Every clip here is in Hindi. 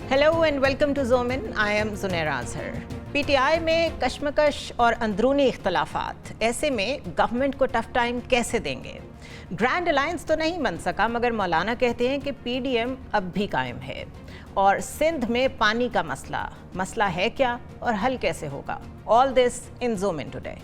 Hello and welcome to Zoom In. I am Zunaira Azhar. PTI में कशमकश और अंदरूनी इख्तलाफात, ऐसे में गवर्नमेंट को टफ टाइम कैसे देंगे? ग्रैंड अलायंस तो नहीं बन सका, मगर मौलाना कहते हैं कि पीडीएम अब भी कायम है। और सिंध में पानी का मसला है क्या और हल कैसे होगा? All this in Zoom In today.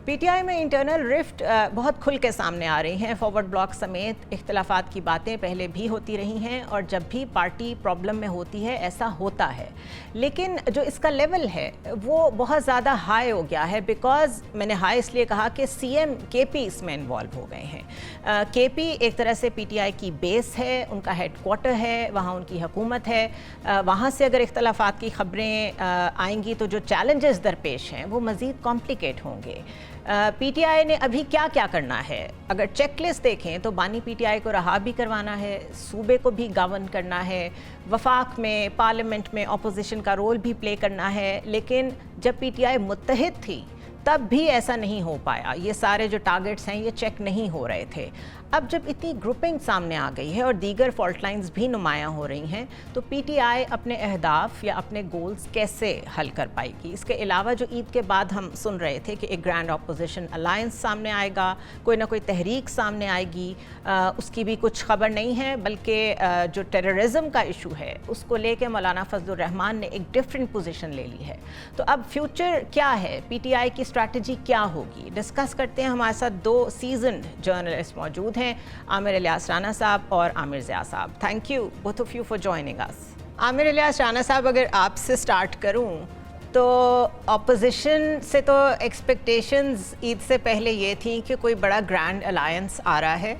PTI में इंटरनल रिफ्ट बहुत खुल के सामने आ रही हैं। फॉरवर्ड ब्लॉक समेत इख्तलाफात की बातें पहले भी होती रही हैं और जब भी पार्टी प्रॉब्लम में होती है ऐसा होता है, लेकिन जो इसका लेवल है वो बहुत ज़्यादा हाई हो गया है। बिकॉज मैंने हाई इसलिए कहा कि सीएम केपी इसमें इन्वॉल्व हो गए हैं। केपी एक तरह से पीटीआई की बेस है, उनका हेडक्वार्टर है, वहाँ उनकी हुकूमत है। वहाँ से अगर इख्तलाफात की खबरें आएंगी तो जो चैलेंजेस दरपेश हैं वो मज़ीद कॉम्प्लिकेट होंगे। पीटीआई ने अभी क्या क्या करना है? अगर चेकलिस्ट देखें तो बानी पीटीआई को रहा भी करवाना है, सूबे को भी गवर्न करना है, वफाक में पार्लियामेंट में अपोजिशन का रोल भी प्ले करना है। लेकिन जब पीटीआई मुत्तहिद थी तब भी ऐसा नहीं हो पाया। ये सारे जो टारगेट्स हैं ये चेक नहीं हो रहे थे। अब जब इतनी ग्रुपिंग सामने आ गई है और दीगर फॉल्ट लाइंस भी नुमायां हो रही हैं, तो पीटीआई अपने अहदाफ या अपने गोल्स कैसे हल कर पाएगी? इसके अलावा जो ईद के बाद हम सुन रहे थे कि एक ग्रैंड अपोजिशन अलायंस सामने आएगा, कोई ना कोई तहरीक सामने आएगी, उसकी भी कुछ खबर नहीं है। बल्कि जो टेररिज्म का इशू है उसको लेके मौलाना फजलुर रहमान ने एक डिफरेंट पोजीशन ले ली है। तो अब फ्यूचर क्या है, पीटीआई की स्ट्रैटेजी क्या होगी, डिस्कस करते हैं। हमारे साथ दो सीजन्ड जर्नलिस्ट मौजूद हैं, आमिर इलियास राना साहब और आमिर ज़िया साहब। Thank you both of you for joining us. Aamir Ilyas Rana साहब, अगर आपसे स्टार्ट करूं तो अपोजिशन से तो एक्सपेक्टेशंस ईद से पहले ये थी कि कोई बड़ा ग्रैंड अलायंस आ रहा है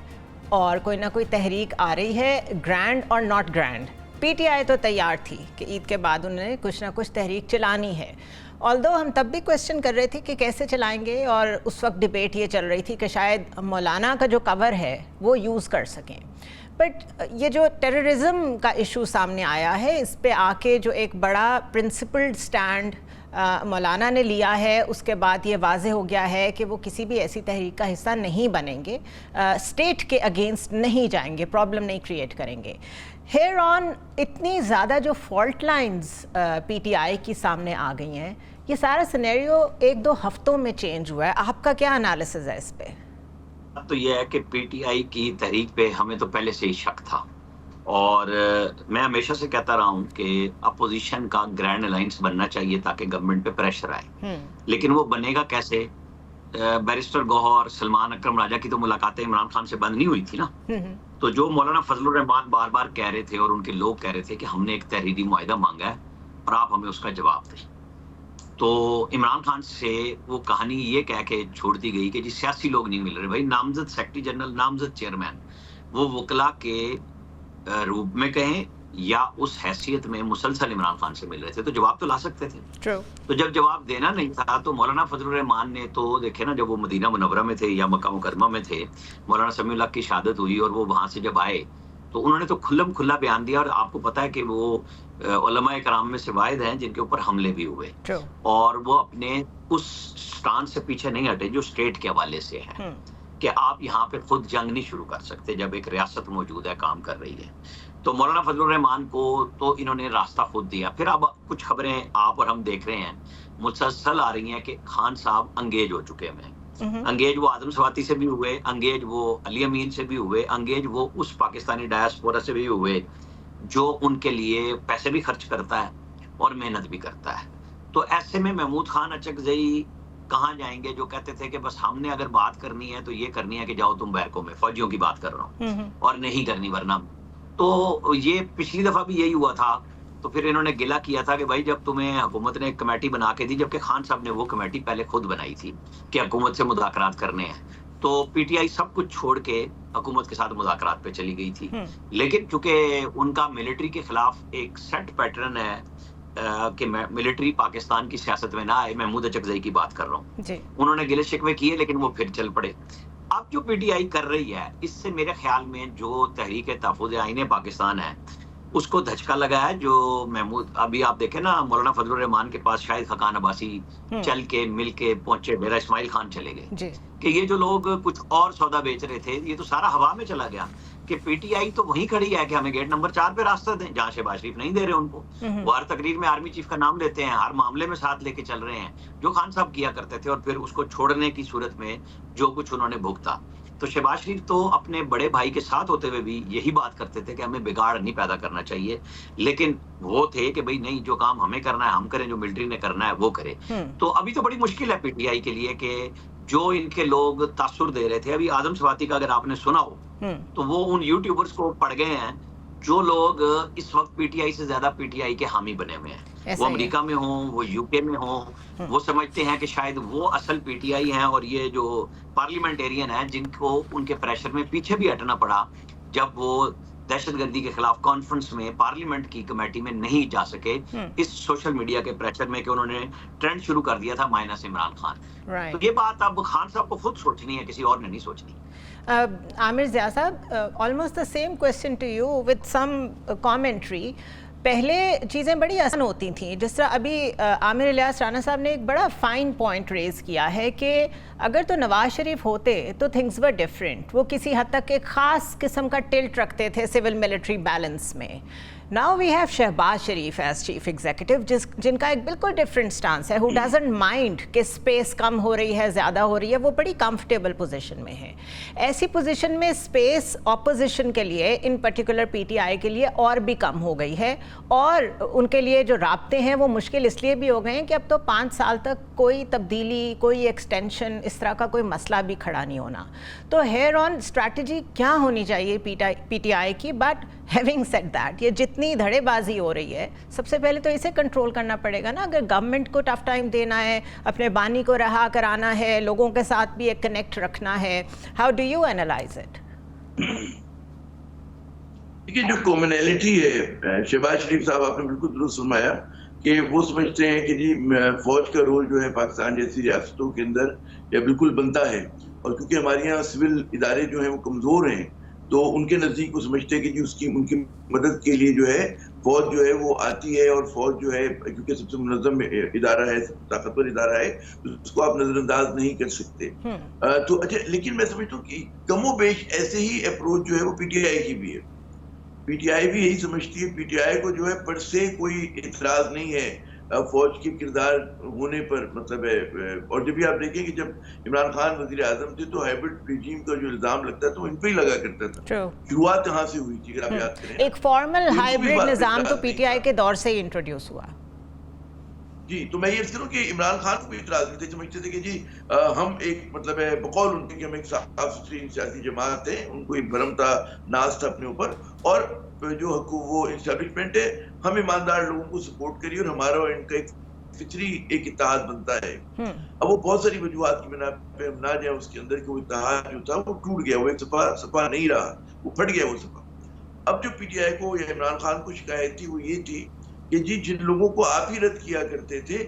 और कोई ना कोई तहरीक आ रही है, ग्रैंड और नॉट ग्रैंड। पीटीआई तो तैयार थी कि ईद के बाद उन्होंने कुछ ना कुछ तहरीक चलानी है। ऑल्दो हम तब भी क्वेश्चन कर रहे थे कि कैसे चलाएंगे, और उस वक्त डिबेट ये चल रही थी कि शायद मौलाना का जो कवर है वो यूज़ कर सकें। बट ये जो टेररिज्म का इशू सामने आया है, इस पे आके जो एक बड़ा प्रिंसिपल्ड स्टैंड मौलाना ने लिया है, उसके बाद ये वाज़े हो गया है कि वो किसी भी ऐसी तहरीक का हिस्सा नहीं बनेंगे, स्टेट के अगेंस्ट नहीं जाएंगे, प्रॉब्लम नहीं क्रिएट करेंगे। हेयर ऑन इतनी ज़्यादा जो फॉल्ट लाइंस पीटीआई की सामने आ गई हैं, ये सारा सिनेरियो एक दो हफ्तों में चेंज हुआ है। आपका क्या एनालिसिस है इस पे? तो ये है कि पीटीआई की तहरीक पे हमें तो पहले से ही शक था, और मैं हमेशा से कहता रहा हूँ कि अपोजिशन का ग्रैंड अलायंस बनना चाहिए ताकि गवर्नमेंट पे प्रेशर आए। लेकिन वो बनेगा कैसे? बैरिस्टर गौहर, सलमान अकरम राजा की तो मुलाकातें इमरान खान से बंद नहीं हुई थी ना। तो जो मौलाना फजलुर रहमान बार बार कह रहे थे और उनके लोग कह रहे थे कि हमने एक तहरीरी मुआहिदा मांगा है और आप हमें उसका जवाब दें, तो इमरान खान से वो कहानी ये कह के छोड़ दी गई कि जी सियासी लोग नहीं मिल रहे। भाई, नामजद सेक्रेटरी जनरल, नामजद चेयरमैन, वो वकला के रूप में कहें या उस हैसियत में मुसलसल इमरान खान से मिल रहे थे, तो जवाब तो ला सकते थे। True. तो जब जवाब देना नहीं था तो मौलाना फजलुर रहमान ने तो देखे ना, जब वो मदीना मुनव्वरा में थे या मक्का मुकरमा में थे, मौलाना समीउल्लाह की शहादत हुई और वो वहां से जब आए तो उन्होंने तो खुल्लम खुल्ला बयान दिया। और आपको पता है कि वो उलमाए कराम में से वाहिद हैं जिनके ऊपर हमले भी हुए। True. और वो अपने उस स्टांस से पीछे नहीं हटे जो स्टेट के हवाले से है कि आप यहाँ पे खुद जंग नहीं शुरू कर सकते जब एक रियासत मौजूद है, काम कर रही है। तो मौलाना फजलुर रहमान को तो इन्होंने रास्ता खुद दिया। फिर अब कुछ खबरें आप और हम देख रहे हैं, मुसलसल आ रही हैं कि खान साहब अंगेज हो चुके हैं। अंगेज वो आदम सवाती से भी हुए, अंगेज वो अली अमीन से भी हुए, अंगेज वो उस पाकिस्तानी डायस्पोरा से भी हुए जो उनके लिए पैसे भी खर्च करता है और मेहनत भी करता है। तो ऐसे में महमूद खान अचकजई कहाँ जाएंगे, जो कहते थे कि बस हमने अगर बात करनी है तो ये करनी है कि जाओ तुम बैरकों में, फौजियों की बात कर रहा हूँ, और नहीं करनी वरना। तो ये पिछली दफा भी यही हुआ था। तो फिर इन्होंने गिला किया था कि भाई जब तुम्हें हुकूमत ने एक कमेटी बना के दी, जबकि खान साहब ने वो कमेटी पहले खुद बनाई थी कि हुकूमत से मुज़ाकरात करने हैं, तो पीटीआई सब कुछ छोड़ के हुकूमत के साथ मुज़ाकरात पे चली गई थी। लेकिन चूंकि उनका मिलिट्री के खिलाफ एक सेट पैटर्न है कि मिलिट्री पाकिस्तान की सियासत में ना आए, महमूद अचकजई की बात कर रहा हूँ, उन्होंने गिले शिकवे किए लेकिन वो फिर चल पड़े। अब जो पीटीआई कर रही है, इससे मेरे ख्याल में जो तहरीक तहफ़्फ़ुज़ आईन पाकिस्तान है उसको धचका लगा है। जो महमूद, अभी आप देखें ना, मौलाना फजलुर रहमान के पास शाहिद खकान अब्बासी चल के मिल के पहुंचे, डेरा इस्माइल खान चले गए कि ये जो लोग कुछ और सौदा बेच रहे थे ये तो सारा हवा में चला गया। कि पीटीआई तो वहीं खड़ी है कि हमें गेट नंबर 4 पे रास्ता दें, जहां शहबाज शरीफ नहीं दे रहे उनको। वो हर तकरीर में आर्मी चीफ का नाम लेते हैं, हर मामले में साथ लेके चल रहे हैं, जो खान साहब किया करते थे, और फिर उसको छोड़ने की सूरत में जो कुछ उन्होंने भुगता। तो शहबाज शरीफ तो अपने बड़े भाई के साथ होते हुए भी यही बात करते थे कि हमें बिगाड़ नहीं पैदा करना चाहिए, लेकिन वो थे कि भाई नहीं, जो काम हमें करना है हम करें, जो मिलिट्री ने करना है वो करे। तो अभी तो बड़ी मुश्किल है पीटीआई के लिए कि जो इनके लोग तासुर दे रहे थे, अभी आदम स्वाति का अगर आपने सुना हो तो वो उन यूट्यूबर्स को पढ़ गए हैं जो लोग इस वक्त पीटीआई से ज्यादा पीटीआई के हामी बने हुए हैं। वो अमेरिका में हो, वो यूके में हो, वो समझते हैं कि शायद वो असल पीटीआई हैं, और ये जो पार्लियामेंटेरियन हैं जिनको उनके प्रेशर में पीछे भी हटना पड़ा जब वो दहशतगर्दी के खिलाफ कॉन्फ्रेंस में पार्लियामेंट की कमेटी में नहीं जा सके, इस सोशल मीडिया के प्रेशर में कि उन्होंने ट्रेंड शुरू कर दिया था माइनस इमरान खान। तो ये बात अब खान साहब को खुद सोचनी है, किसी और ने नहीं सोचनी। आमिर ज़िया साहब, almost the same question to you with some commentary. पहले चीज़ें बड़ी आसान होती थी, जिस तरह अभी आमिर इलियास राना साहब ने एक बड़ा फाइन पॉइंट रेज़ किया है कि अगर तो नवाज शरीफ होते तो थिंग्स वर डिफरेंट। वो किसी हद तक एक ख़ास किस्म का टिल्ट रखते थे सिविल मिलिट्री बैलेंस में। Now we have Shahbaz Sharif as chief executive, जिनका एक बिल्कुल डिफरेंट स्टांस है, हु डजंट माइंड कि स्पेस कम हो रही है, ज़्यादा हो रही है, वो बड़ी कंफर्टेबल पोजीशन में है। ऐसी पोजीशन में स्पेस ऑपोजिशन के लिए, इन पर्टिकुलर पीटीआई के लिए और भी कम हो गई है, और उनके लिए जो राब्ते हैं वो मुश्किल इसलिए भी हो गए हैं कि अब तो 5 साल तक कोई तब्दीली, कोई एक्सटेंशन, इस तरह का कोई मसला भी खड़ा नहीं होना। तो हेयर ऑन स्ट्रैटेजी क्या होनी चाहिए पीटीआई की? बट हैविंग सेड दैट, ये जितनी धड़ेबाजी हो रही है, सबसे पहले तो इसे कंट्रोल करना पड़ेगा ना। अगर गवर्नमेंट को टफ टाइम देना है, अपने बानी को रहा कराना है, लोगों के साथ भी एक कनेक्ट रखना है, how do you analyse it? देखिए, जो कॉमनैलिटी है, शहबाज शरीफ साहब आपने बिल्कुल दुरुस्त फरमाया कि वो समझते हैं कि जी फौज का रोल जो है पाकिस्तान जैसी रियासतों के अंदर या बिल्कुल बनता है, और क्योंकि हमारे यहाँ सिविल इदारे जो हैं वो कमज़ोर हैं, तो उनके नज़दीक वो समझते हैं कि जी उनकी मदद के लिए जो है फौज जो है वो आती है, और फौज जो है क्योंकि सबसे मुनज़्ज़म इदारा है, ताकतवर इदारा है, तो उसको आप नज़रअंदाज नहीं कर सकते। तो अच्छा, लेकिन मैं समझता हूँ कि कमोबेश ऐसे ही अप्रोच जो है वो पीटीआई की भी है। पीटीआई भी यही समझती है, पीटीआई को जो है पर से कोई इतराज नहीं है फौज के किरदार होने पर, मतलब है। और जब भी आप देखें कि जब इमरान खान वजीर आजम थे तो हाइब्रिड रिजीम का जो इल्जाम लगता था वो इन पे ही लगा करता था। शुरुआत यहाँ से हुई थी, अगर आप याद करें। एक फॉर्मल हाइब्रिड निजाम तो पीटीआई के दौर से ही इंट्रोड्यूस हुआ। जी, तो मैं ये करूँ कि इमरान खान को भी इतराज नहीं थे, समझते थे कि जी हम एक, मतलब है बकौल उनके कि हम एक साफ सुथरी सियासी जमात है, उनको एक भरम था, नाज था अपने ऊपर, और जो वो एस्टेब्लिशमेंट है हम ईमानदार लोगों को सपोर्ट करिए, और हमारा और इनका एक फितरी एक इत्तेहाद बनता है। अब वो बहुत सारी वजूहात की बिना पे हम ना जाए उसके अंदर कि वो इत्तेहाद जो था वो टूट गया, वो एक सफा नहीं रहा, वो फट गया वो सफा। अब जो पीटीआई को या इमरान खान को शिकायत थी वो ये थी कि जी जिन लोगों को आप ही रद्द किया करते थे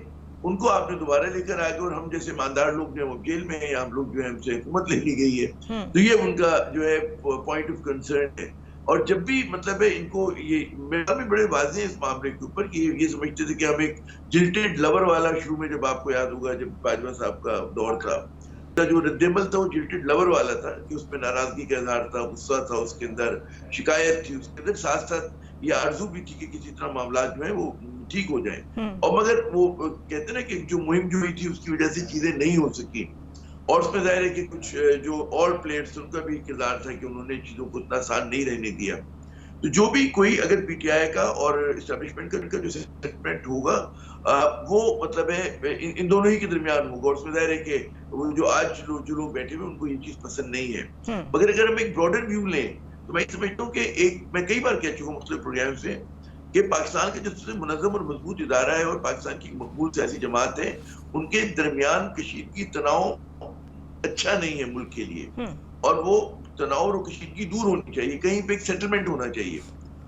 उनको आपने दोबारा लेकर आ गए, और हम जैसे ईमानदार लोग जो है वो जेल में हैं, या हम लोग जो है हमसे हुकूमत ले ली गई है। तो ये उनका जो है पॉइंट ऑफ कंसर्न है। और जब भी, मतलब है, इनको ये मेरा भी बड़े वाज़ेह है इस मामले के ऊपर कि ये समझते थे कि हम एक जिल्टेड लवर वाला, शुरू में जब आपको याद होगा जब बाजवा साहब का दौर था, जो रद्देमल था वो जिल्टेड लवर वाला था कि उसमें नाराजगी का इजहार था, गुस्सा था, उसके अंदर शिकायत थी, उसके अंदर साथ साथ ये आरजू भी थी कि किसी तरह मामला जो है वो ठीक हो जाए। और मगर वो कहते ना कि जो मुहिम जो हुई थी उसकी वजह से चीजें नहीं हो सकी, और उसमें जाहिर है कि कुछ जो और प्लेयर्स उनका भी किरदार था कि उन्होंने चीजों को इतना आसान नहीं रहने दिया। तो जो भी कोई अगर पीटीआई का और एस्टेब्लिशमेंट का उनका जो सेटलमेंट होगा वो, मतलब है, इन दोनों ही के दरमियान होगा, और उसमें जाहिर है कि वो जो आज जो लोग बैठे हुए उनको ये चीज पसंद नहीं है। मगर अगर हम एक ब्रॉडर व्यू लें तो मैं समझता हूँ कि मैं कई बार कह चुका हूँ मुख्तलिफ प्रोग्राम से कि पाकिस्तान का जो सबसे मुनज़्ज़म और मजबूत इदारा है और पाकिस्तान की मकबूल सियासी जमात है, उनके दरमियान कशीदगी, तनाव अच्छा नहीं है मुल्क के लिए, और वो तनाव और कशीदगी दूर होनी चाहिए, कहीं पे एक सेटलमेंट होना चाहिए।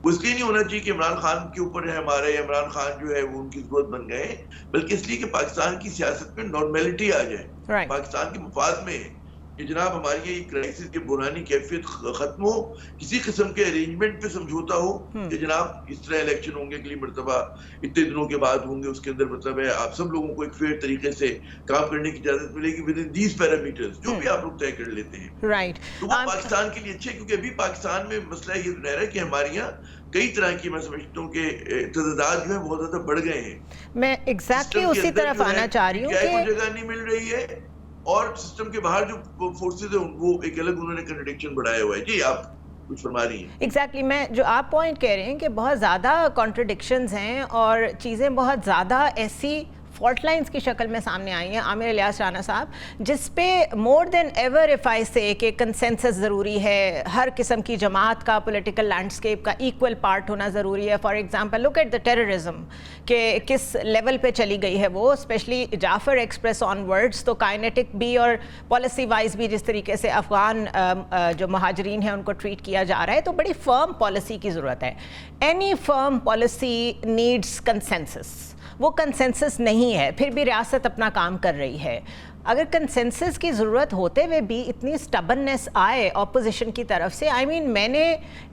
वो इसलिए नहीं होना चाहिए कि इमरान खान के ऊपर है हमारे, इमरान खान जो है वो उनकी जरूरत बन गए, बल्कि इसलिए कि पाकिस्तान की सियासत में नॉर्मेलिटी आ जाए, पाकिस्तान के मफाद में है कि जनाब हमारी ये क्राइसिस की बुरानी कैफियत खत्म हो, किसी किस्म के अरेंजमेंट पे समझौता हो कि जनाब इस तरह इलेक्शन होंगे, अगली मरतबा इतने दिनों के बाद होंगे, उसके अंदर मतलब है आप सब लोगों को एक फेयर तरीके से काम करने की इजाजत मिलेगी विद इन दीज पैरामीटर्स, जो भी आप लोग तय कर लेते हैं। राइट, तो वो पाकिस्तान के लिए अच्छे, क्योंकि अभी पाकिस्तान में मसला ये रह रहा है कि हमारे यहाँ कई तरह की, मैं समझता हूँ कि तदाद जो है बहुत ज्यादा बढ़ गए हैं। मैं एग्जैक्टली उसी तरफ आना चाह रही हूँ कि जगह नहीं मिल रही है और सिस्टम के बाहर जो फोर्सेस है वो एक अलग उन्होंने कंट्रडिक्शन बढ़ाया हुआ है। जी आप कुछ फरमा रही हैं। एग्जैक्टली, मैं जो आप पॉइंट कह रहे हैं कि बहुत ज़्यादा कॉन्ट्रडिक्शंस हैं और चीज़ें बहुत ज़्यादा ऐसी फॉल्ट लाइंस की शक्ल में सामने आई हैं आमिर इलियास राना साहब, जिस पे more than ever if I से कि कंसेंसस ज़रूरी है, हर किस्म की जमात का पॉलिटिकल लैंडस्केप का इक्वल पार्ट होना ज़रूरी है। For example look at the terrorism के किस लेवल पे चली गई है वो, स्पेशली जाफर एक्सप्रेस ऑनवर्ड्स, तो काइनेटिक भी और पॉलिसी वाइज भी जिस तरीके से अफगान जो महाजरीन हैं उनको ट्रीट किया जा रहा है, तो बड़ी फर्म पॉलिसी की ज़रूरत है। Any firm policy needs consensus, वो कंसेंसस नहीं है, फिर भी रियासत अपना काम कर रही है। अगर कंसेंसस की ज़रूरत होते हुए भी इतनी स्टबननेस आए ऑपोजिशन की तरफ से, आई मीन मैंने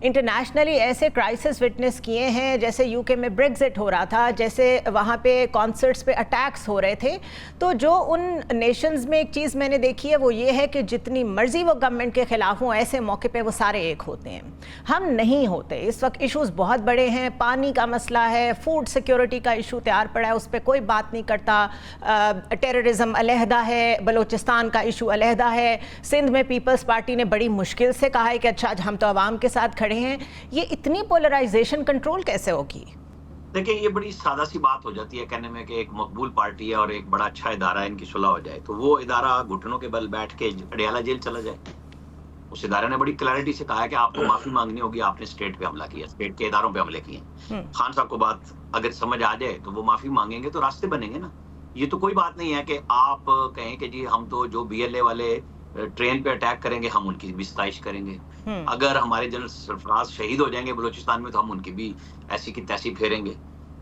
इंटरनेशनली ऐसे क्राइसिस विटनेस किए हैं, जैसे यूके में ब्रेक्जिट हो रहा था, जैसे वहाँ पे कॉन्सर्ट्स पे अटैक्स हो रहे थे, तो जो उन नेशंस में एक चीज़ मैंने देखी है वो ये है कि जितनी मर्जी वो गवर्नमेंट के ख़िलाफ़ हों, ऐसे मौके पे वो सारे एक होते हैं। हम नहीं होते। इस वक्त इशूज़ बहुत बड़े हैं, पानी का मसला है, फूड सिक्योरिटी का इशू तैयार पड़ा है, उस पर कोई बात नहीं करता, टेररिज्म अलहदा है, बलूचिस्तान का इशू अलहदा है, सिंध में पीपल्स पार्टी ने बड़ी मुश्किल से कहा है कि अच्छा हम तो आवाम के साथ खड़े हैं। ये इतनी पोलराइजेशन कंट्रोल कैसे होगी? देखिए, ये बड़ी सादा सी बात हो जाती है कहने में कि एक मकबूल पार्टी है और एक बड़ा अच्छा इदारा है, इनकी सुलह हो जाए, तो वो इदारा घुटनों के बल बैठ के अडियाला जेल चला जाए। उस इदारे ने बड़ी क्लैरिटी से कहा है कि आपको माफी मांगनी होगी, आपने स्टेट पे हमला किया, स्टेट के इदारों पे हमले किए। खान साहब को बात अगर समझ आ जाए तो वो माफी मांगेंगे तो रास्ते बनेंगे ना। ये तो कोई बात नहीं है कि आप कहें कि जी हम तो जो BLA वाले ट्रेन पे अटैक करेंगे हम उनकी भी सताइश करेंगे, अगर हमारे जनरल सरफराज शहीद हो जाएंगे बलूचिस्तान में तो हम उनकी भी ऐसी की तैसी फेरेंगे।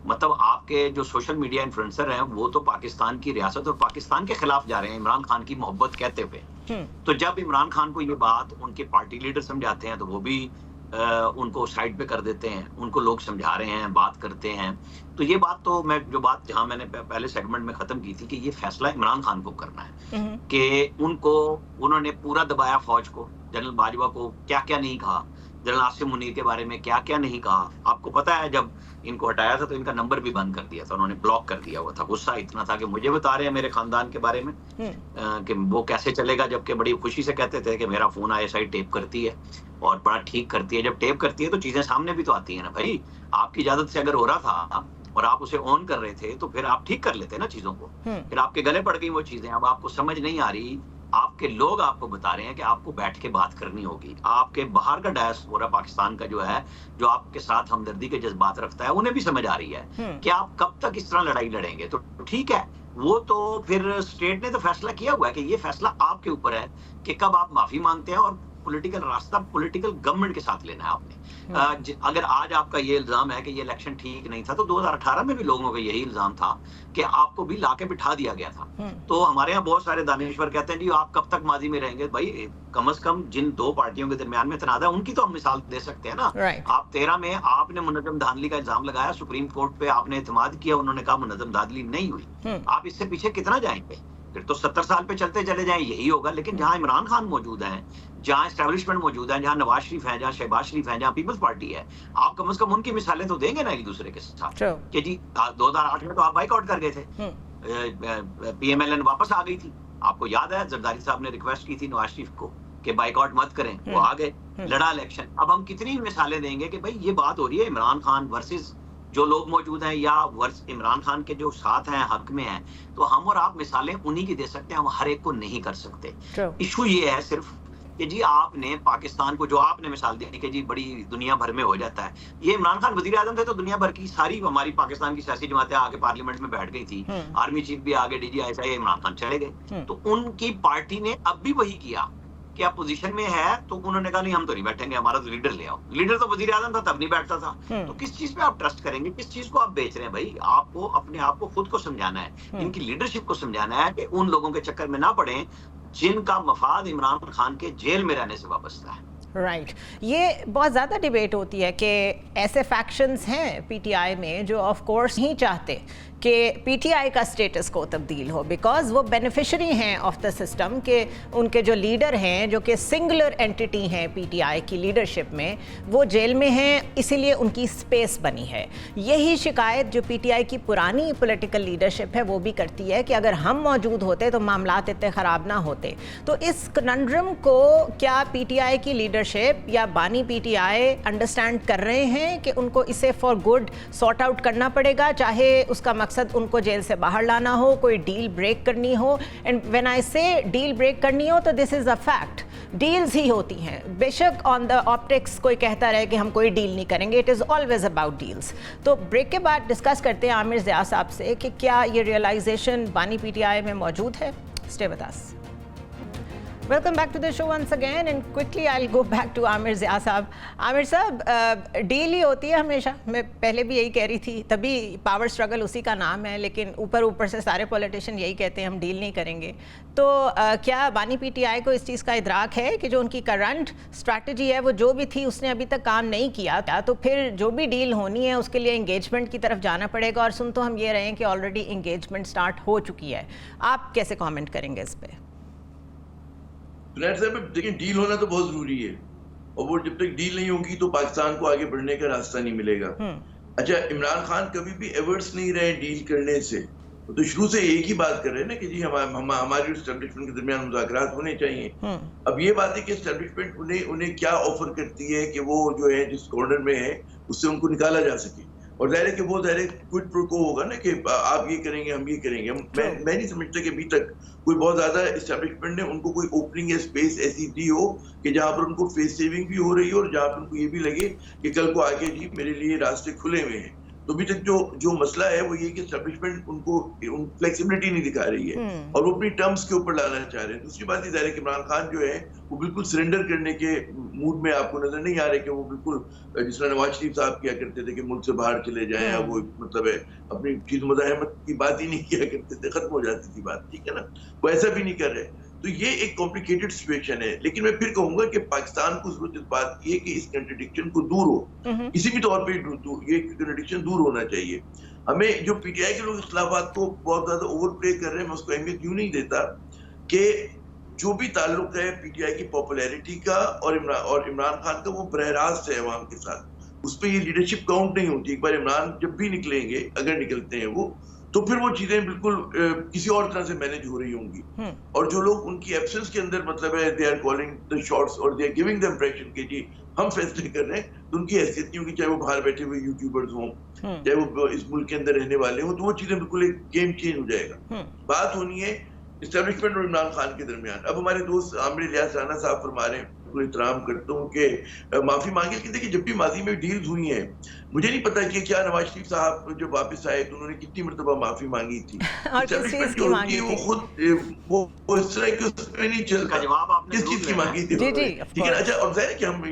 मतलब आपके जो सोशल मीडिया इन्फ्लुएंसर हैं वो तो पाकिस्तान की रियासत और पाकिस्तान के खिलाफ जा रहे हैं, इमरान खान की मोहब्बत कहते हुए। तो जब इमरान खान को ये बात उनके पार्टी लीडर समझाते हैं तो वो भी उनको साइड पे कर देते हैं, उनको लोग समझा रहे हैं, बात करते हैं। तो ये बात तो मैं जो बात जहां मैंने पहले सेगमेंट में खत्म की थी कि ये फैसला इमरान खान को करना है कि उन्होंने पूरा दबाया फौज को, जनरल बाजवा को क्या क्या नहीं कहा, जनरल आसिम मुनीर के बारे में क्या क्या नहीं कहा। आपको पता है जब इनको हटाया था तो इनका नंबर भी बंद कर दिया था, उन्होंने ब्लॉक कर दिया हुआ था। गुस्सा इतना था कि मुझे बता रहे हैं मेरे खानदान के बारे में कि वो कैसे चलेगा, जबकि बड़ी खुशी से कहते थे कि मेरा फोन ISI टेप करती है और बड़ा ठीक करती है। जब टेप करती है तो चीजें सामने भी तो आती है ना भाई। आपकी इजाजत से अगर हो रहा था और आप उसे ऑन कर रहे थे तो फिर आप ठीक कर लेते ना चीजों को। फिर आपके गले पड़ गई वो चीजें, अब आपको समझ नहीं आ रही, आपके लोग आपको बता रहे हैं कि आपको बैठ के बात करनी होगी। आपके बाहर का डायस्पोरा पाकिस्तान का जो है, जो आपके साथ हमदर्दी के जज्बात रखता है, उन्हें भी समझ आ रही है कि आप कब तक इस तरह लड़ाई लड़ेंगे। तो ठीक है, वो तो फिर स्टेट ने तो फैसला किया हुआ है कि ये फैसला आपके ऊपर है कि कब आप माफी मांगते हैं और पॉलिटिकल रास्ता पॉलिटिकल गवर्नमेंट के साथ लेना है आपने। अगर आज आपका ये इल्जाम है कि ये इलेक्शन ठीक नहीं था, तो 2018 में भी लोगों का यही इल्जाम था कि आपको भी लाके बिठा दिया गया था। तो हमारे यहाँ बहुत सारे दानिश्वर कहते हैं जी आप कब तक माजी में रहेंगे। भाई कम से कम जिन दो पार्टियों के दरमियान में तनाज़ा है उनकी तो हम मिसाल दे सकते हैं ना। आप 13 में आपने मुनज़्ज़म धांधली का इल्जाम लगाया, सुप्रीम कोर्ट पे आपने एतमाद किया, उन्होंने कहा मुनज़्ज़म धांधली नहीं हुई। आप इससे पीछे कितना जाएंगे? फिर तो 70 साल पे चलते चले जाएं, यही होगा। लेकिन जहां इमरान खान मौजूद हैं, जहां एस्टेब्लिशमेंट मौजूद है, जहां नवाज शरीफ है, जहां शहबाज शरीफ है, जहां पीपल्स पार्टी है, आप कम से कम उनकी मिसालें तो देंगे ना एक दूसरे के साथ कि जी 2008 में तो आप बाइकआउट कर गए थे, PMLN वापस आ गई थी। आपको याद है जरदारी साहब ने रिक्वेस्ट की थी नवाज शरीफ को कि बाइकआउट मत करें, वो आ गए, लड़ा इलेक्शन। अब हम कितनी मिसालें देंगे कि भाई ये बात हो रही है इमरान खान वर्सेस जो लोग मौजूद हैं या वर्स इमरान खान के जो साथ हैं, हक में हैं, तो हम और आप मिसालें उन्हीं की दे सकते हैं, हम हर एक को नहीं कर सकते। इशू ये है सिर्फ कि जी आपने पाकिस्तान को जो आपने मिसाल दी कि जी बड़ी दुनिया भर में हो जाता है, ये इमरान खान वजीर आजम थे तो दुनिया भर की सारी हमारी पाकिस्तान की सियासी जमातें आके पार्लियामेंट में बैठ गई थी, आर्मी चीफ भी आगे, DG ISI, इमरान खान चले गए। तो उनकी पार्टी ने अब भी वही किया कि अपोजिशन में है, तो उन्होंने कहा नहीं हम तो नहीं बैठेंगे, हमारा तो लीडर ले आओ। लीडर तो वजीर आजम था, तब नहीं बैठता था। तो किस चीज पे आप ट्रस्ट करेंगे, किस चीज को आप बेच रहे हैं भाई? आपको अपने आप को खुद को समझाना है, इनकी लीडरशिप को समझाना है कि उन लोगों के चक्कर में ना पड़े जिनका मफाद इमरान खान के जेल में रहने से वाबस्ता है। राइट ये बहुत ज़्यादा डिबेट होती है कि ऐसे फैक्शंस हैं पीटीआई में जो ऑफ कोर्स नहीं चाहते कि पीटीआई का स्टेटस को तब्दील हो, बिकॉज वो बेनिफिशरी हैं ऑफ द सिस्टम के उनके जो लीडर हैं जो कि सिंगुलर एंटिटी हैं पीटीआई की लीडरशिप में, वो जेल में हैं, इसीलिए उनकी स्पेस बनी है। यही शिकायत जो पीटीआई की पुरानी पॉलिटिकल लीडरशिप है वो भी करती है कि अगर हम मौजूद होते तो मामलात इतने ख़राब ना होते। तो इस कनंड्रम को क्या पीटीआई की लीडरशिप या बानी पीटीआई अंडरस्टैंड कर रहे हैं कि उनको इसे फॉर गुड सॉर्ट आउट करना पड़ेगा, चाहे उसका मकसद उनको जेल से बाहर लाना हो, कोई डील ब्रेक करनी हो? एंड व्हेन आई से डील ब्रेक करनी हो तो this is a fact, deals ही होती हैं। बेशक ऑन द ऑप्टिक्स कोई कहता रहे कि हम कोई डील नहीं करेंगे, it is always about deals. तो ब्रेक के बाद डिस्कस करते हैं आमिर ज़िया साहब से कि क्या ये रियलाइजेशन बानी पीटीआई में मौजूद है। Stay with us. Welcome back to the show once again and quickly I will go back to Aamir Zia साहब। आमिर साहब, डील ही होती है हमेशा, मैं पहले भी यही कह रही थी, तभी पावर स्ट्रगल उसी का नाम है, लेकिन ऊपर से सारे पॉलिटिशियन यही कहते हैं हम डील नहीं करेंगे। तो क्या बानी पीटीआई को इस चीज़ का इदराक है कि जो उनकी करंट स्ट्रैटेजी है वो जो भी थी उसने अभी तक काम नहीं किया था, तो फिर जो भी डील होनी है उसके लिए इंगेजमेंट की तरफ जाना पड़ेगा? और सुन तो हम ये रहे हैं कि ऑलरेडी इंगेजमेंट स्टार्ट हो चुकी है। आप कैसे कॉमेंट करेंगे इस पर? साहब देखिए, डील होना तो बहुत जरूरी है, और वो जब तक डील नहीं होगी तो पाकिस्तान को आगे बढ़ने का रास्ता नहीं मिलेगा। अच्छा, इमरान खान कभी भी एवर्ट्स नहीं रहे डील करने से, तो शुरू से एक ही बात कर रहे हैं ना कि जी हमारी एस्टेब्लिशमेंट के दरमियान मुज़ाकरात होने चाहिए। अब ये बात है कि एस्टेब्लिशमेंट उन्हें क्या ऑफर करती है कि वो जो है जिस कॉर्नर में है उससे उनको निकाला जा सके, और जाहिर है कि वो जाहिर क्विड प्रो को होगा ना कि आप ये करेंगे हम ये करेंगे। मैं नहीं समझता कि अभी तक कोई बहुत ज्यादा एस्टेब्लिशमेंट ने उनको कोई ओपनिंग या स्पेस ऐसी दी हो कि जहां पर उनको फेस सेविंग भी हो रही हो और जहां पर उनको ये भी लगे कि कल को आगे जी मेरे लिए रास्ते खुले हुए हैं। तो अभी तक जो मसला है वो ये कि एस्टेब्लिशमेंट उनको फ्लेक्सिबिलिटी नहीं दिखा रही है और वो अपनी टर्म्स के ऊपर लाना चाह रहे हैं। दूसरी बात ये है कि इमरान खान जो है वो बिल्कुल सरेंडर करने के मूड में आपको नजर नहीं आ रहे कि वो बिल्कुल जिस तरह नवाज शरीफ साहब किया करते थे कि मुल्क से बाहर चले जाएं, या वो मतलब है अपनी चीज मज़ाहमत की बात ही नहीं किया करते थे, खत्म हो जाती थी बात, ठीक है ना। वो ऐसा भी नहीं कर रहे, तो ये एक कॉम्प्लिकेटेड सिचुएशन है। लेकिन मैं फिर कहूंगा कि पाकिस्तान को जरूरत इस बात की है कि इस कंट्रडिक्शन को दूर हो, किसी भी तौर पे ये कंट्रडिक्शन दूर होना चाहिए। हमें जो पीटीआई के लोग इख्तिलाफात को बहुत ज्यादा ओवरप्ले कर रहे हैं, मैं उसको अहमियत क्यों नहीं देता कि जो भी ताल्लुक है पीटीआई की पॉपुलैरिटी का और इमरान खान का, वो बरह रास्त है अवाम के साथ, उस पर ये लीडरशिप काउंट नहीं होती। एक बार इमरान जब भी निकलेंगे, अगर निकलते हैं वो, तो फिर वो चीजें बिल्कुल किसी और तरह से मैनेज हो रही होंगी। और जो लोग उनकी एब्सेंस के अंदर मतलब है they are calling the shots और they are giving the impression कि जी हम फैसले कर रहे हैं, तो उनकी हैसियत नहीं होगी, चाहे वो बाहर बैठे हुए यूट्यूबर्स हों, चाहे वो इस मुल्क के अंदर रहने वाले हों, तो वो चीजें बिल्कुल एक गेम चेंज हो जाएगा। बात होनी है एस्टेब्लिशमेंट और इमरान खान के दरमियान। अब हमारे दोस्त आमिर इलियास राना साहब फरमा रहे हैं, एहतराम करता हूँ कि माफी मांगे कि देखिए जब भी माजी में डील्स हुई हैं, मुझे नहीं पता कि क्या नवाज शरीफ साहब जब वापस आए तो उन्होंने कितनी मरतबा माफी मांगी थी। एस्टेब्लिशमेंट जो होती है वो खुद वो इस तरह की उसमें नहीं चलता, किस चीज की मांगी थी, ठीक है। अच्छा, और जाहिर है कि हम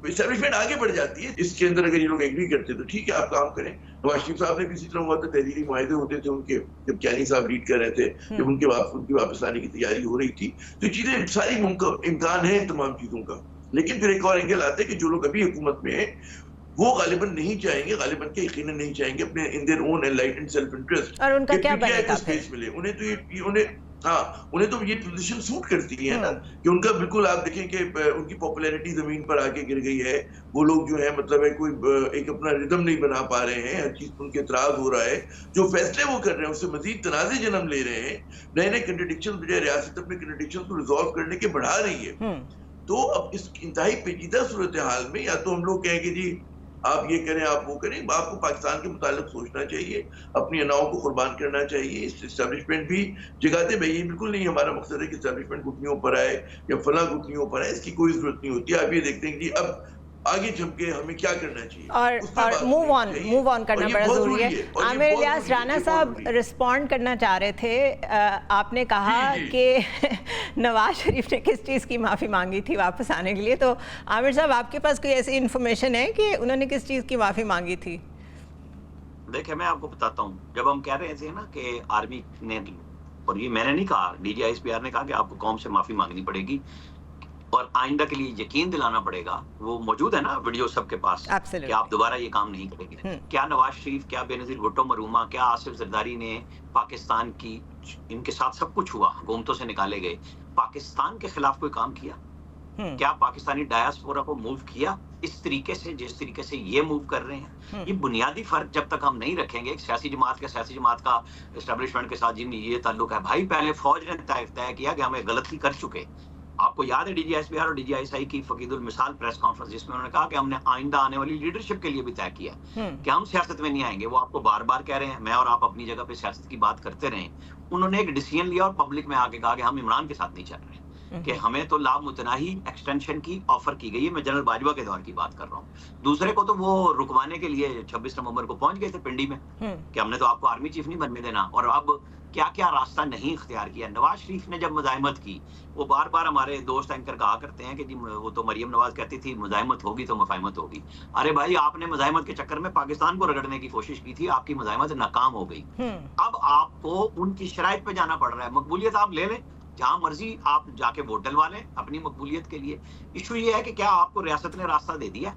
एस्टेब्लिशमेंट आगे बढ़ जाती है, इसके अंदर अगर ये लोग एग्री करते तो ठीक है, आप काम करें। नवाज शरीफ साहब ने भी इसी तरह हुआ था, तहरीरी मुआहदे होते थे उनके, जब कैनी साहब लीड कर रहे थे, जब उनकी वापस आने की तैयारी हो रही थी, तो चीजें सारी इम्कान है तमाम चीजों का। लेकिन फिर एक और एंगल आता है कि जो लोग अभी हुकूमत में है वो गालिबन नहीं चाहेंगे, गालिबन के यकीनन नहीं चाहेंगे अपने in their own enlightened self interest और उनका क्या बनेगा स्पेस मिले उन्हें, तो उन्हें तो ये पोजीशन सूट करती है ना कि उनका बिल्कुल आप देखें कि उनकी पॉपुलैरिटी जमीन पर आके गिर गई है। वो लोग जो है मतलब है कोई एक अपना रिदम नहीं बना पा रहे हैं, हर चीज पर उनके इतराज हो रहा है, जो फैसले वो कर रहे हैं उससे मजीद तनाज़े जन्म ले रहे हैं, नए नए कंट्रडिक्शन बजाय रियासत अपने कंट्रडिक्शन को रिजॉल्व करने के बढ़ा रही है। तो अब इस इंतहाई पेचीदा सूरत हाल में या तो हम लोग कहें कि जी आप ये करें आप वो करें, आपको पाकिस्तान के मुतालिक सोचना चाहिए, अपनी अनाओं को कुर्बान करना चाहिए। एस्टेब्लिशमेंट भी जगाते भाई, ये बिल्कुल नहीं हमारा मकसद है कि एस्टेब्लिशमेंट घुटनियों पर आए या फला घुटनियों पर आए, इसकी कोई जरूरत नहीं होती है। आप ये देखते हैं कि अब आगे चल के हमें क्या करना चाहिए और मूव ऑन करना बड़ा जरूरी है। आमिर इलियास राणा साहब रिस्पॉन्ड करना चाह रहे थे। आपने कहा कि नवाज शरीफ ने किस चीज़ की माफ़ी मांगी थी वापस आने के लिए, तो आमिर साहब आपके पास कोई ऐसी इन्फॉर्मेशन है कि उन्होंने किस चीज़ की माफ़ी मांगी थी? देखिए मैं आपको बताता हूँ, जब हम कह रहे थे ना कि आर्मी ने, और ये मैंने नहीं कहा, DGISPR ने कहा कि आपको कौम से माफी मांगनी पड़ेगी और आइंदा के लिए यकीन दिलाना पड़ेगा। वो मौजूद है ना वीडियो सबके पास कि आप दोबारा ये काम नहीं करेंगे। क्या नवाज शरीफ, क्या बेनजीर भुट्टो मरूमा, क्या आसिफ जरदारी ने पाकिस्तान की, इनके साथ सब कुछ हुआ, हुकूमतों से निकाले गए, पाकिस्तान के खिलाफ कोई काम किया? क्या पाकिस्तानी डायस्पोरा को मूव किया इस तरीके से जिस तरीके से ये मूव कर रहे हैं? ये बुनियादी फर्क जब तक हम नहीं रखेंगे, सियासी जमात का एस्टेब्लिशमेंट के साथ जिन ये ताल्लुक है, भाई पहले फौज ने तय किया कि हमें गलती कर चुके। आपको याद है DGISPR और DGISI की फकीदुल मिसाल प्रेस कॉन्फ्रेंस, जिसमें उन्होंने कहा कि हमने आइंदा आने वाली लीडरशिप के लिए भी तय किया कि हम सियासत में नहीं आएंगे। वो आपको बार बार कह रहे हैं, मैं और आप अपनी जगह पे सियासत की बात करते रहे। उन्होंने एक डिसीजन लिया और पब्लिक में आके कहा कि हम इमरान के साथ नहीं चल रहे, कि हमें तो लामुतनाही एक्सटेंशन की ऑफर की गई है। मैं जनरल बाजवा के दौर की बात कर रहा हूँ। दूसरे को तो वो रुकवाने के लिए 26 नवंबर को पहुंच गए थे पिंडी में कि हमने तो आपको आर्मी चीफ नहीं बनने देना। और अब क्या क्या रास्ता नहीं इख्तियार किया। नवाज शरीफ ने जब मुजाहिमत की, वो बार बार हमारे दोस्त एंकर कहा करते हैं कि जी वो तो मरियम नवाज कहती थी मुजाहिमत होगी तो मुफाहिमत होगी। अरे भाई, आपने मुजाहिमत के चक्कर में पाकिस्तान को रगड़ने की कोशिश की थी, आपकी मुजाहिमत नाकाम हो गई। अब आपको उनकी शराइत पे जाना पड़ रहा है। मकबूलियत आप ले लें, जहां मर्जी आप जाके वोट डलवा लें अपनी मकबूलियत के लिए। इशू ये है कि क्या आपको रियासत ने रास्ता दे दिया?